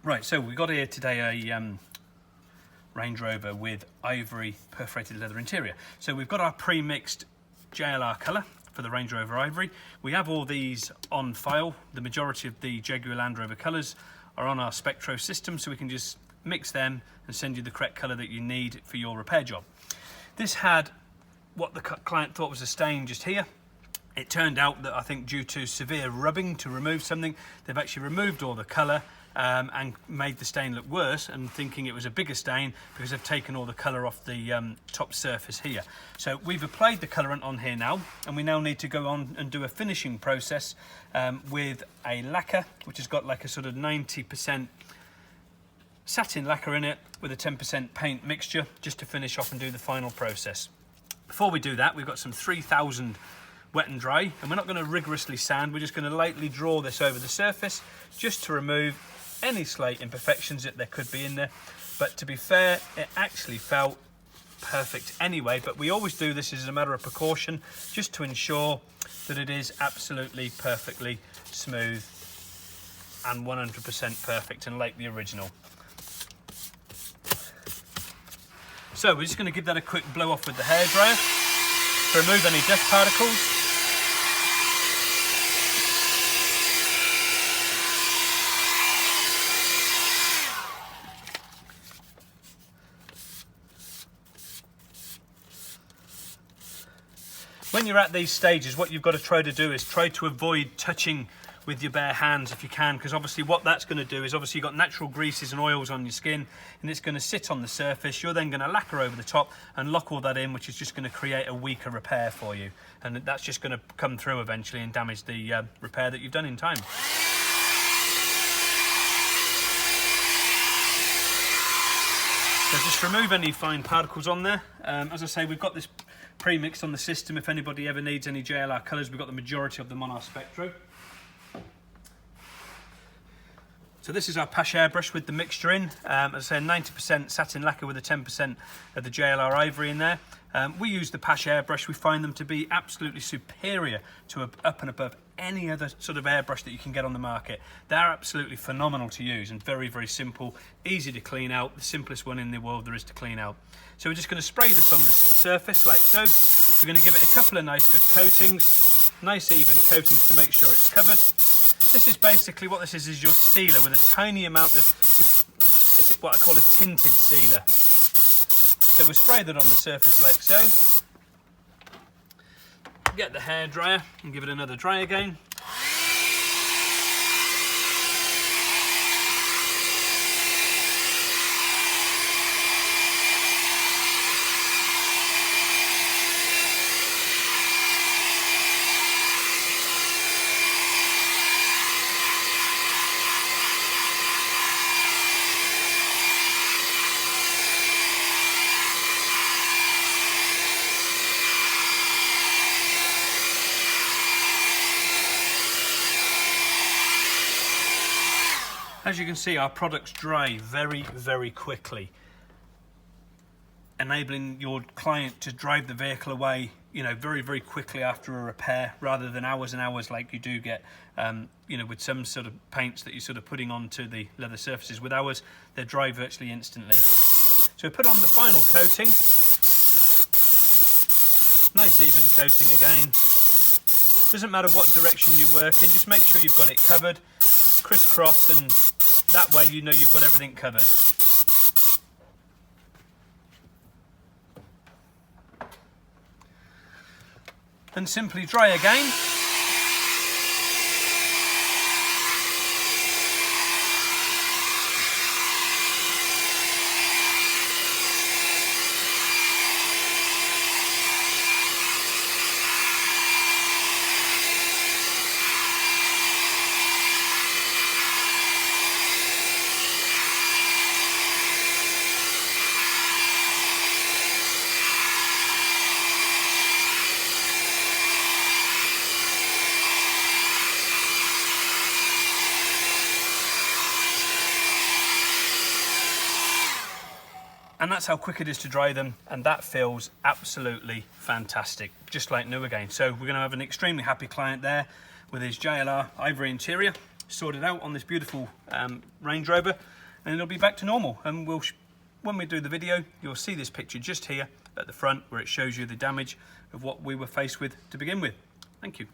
Right, so we got here today a Range Rover with Ivory perforated leather interior. So we've got our pre-mixed JLR colour for the Range Rover Ivory. We have all these on file. The majority of the Jaguar Land Rover colours are on our spectro system, so we can just mix them and send you the correct colour that you need for your repair job. This had what the client thought was a stain just here. It turned out that I think due to severe rubbing to remove something, they've actually removed all the colour and made the stain look worse, and thinking it was a bigger stain because they've taken all the colour off the top surface here. So we've applied the colorant on here now, and we now need to go on and do a finishing process with a lacquer, which has got like a sort of 90% satin lacquer in it with a 10% paint mixture, just to finish off and do the final process. Before we do that, we've got some 3000 wet and dry, and we're not going to rigorously sand, we're just going to lightly draw this over the surface just to remove any slight imperfections that there could be in there. But to be fair, it actually felt perfect anyway, but we always do this as a matter of precaution, just to ensure that it is absolutely perfectly smooth and 100% perfect and like the original. So we're just going to give that a quick blow off with the hairdryer to remove any dust particles. When you're at these stages, what you've got to try to do is try to avoid touching with your bare hands if you can, because obviously what that's going to do is, obviously you've got natural greases and oils on your skin, and it's going to sit on the surface. You're then going to lacquer over the top and lock all that in, which is just going to create a weaker repair for you, and that's just going to come through eventually and damage the repair that you've done in time. So just remove any fine particles on there. As I say, we've got this pre-mixed on the system. If anybody ever needs any JLR colours, we've got the majority of them on our spectro. So this is our Pash airbrush with the mixture in. As I say, 90% satin lacquer with a 10% of the JLR Ivory in there. We use the Pash airbrush. We find them to be absolutely superior to up and above any other sort of airbrush that you can get on the market. They're absolutely phenomenal to use and very, very simple, easy to clean out, the simplest one in the world there is to clean out. So we're just going to spray this on the surface like so. We're going to give it a couple of nice good coatings, nice even coatings to make sure it's covered. This is basically what this is your sealer with a tiny amount of, this is what I call a tinted sealer. So we'll spray that on the surface like so. Get the hairdryer and give it another dry again. As you can see, our products dry very, very quickly, enabling your client to drive the vehicle away, you know, very, very quickly after a repair, rather than hours and hours like you do get, you know, with some sort of paints that you're sort of putting onto the leather surfaces. With ours, they dry virtually instantly. So we put on the final coating, nice even coating again. Doesn't matter what direction you work in, just make sure you've got it covered, crisscross, and that way you know you've got everything covered. Then simply dry again. And that's how quick it is to dry them, and that feels absolutely fantastic, just like new again. So we're going to have an extremely happy client there with his JLR Ivory interior. sorted out on this beautiful Range Rover, and it'll be back to normal. And when we do the video, you'll see this picture just here at the front where it shows you the damage of what we were faced with to begin with. Thank you.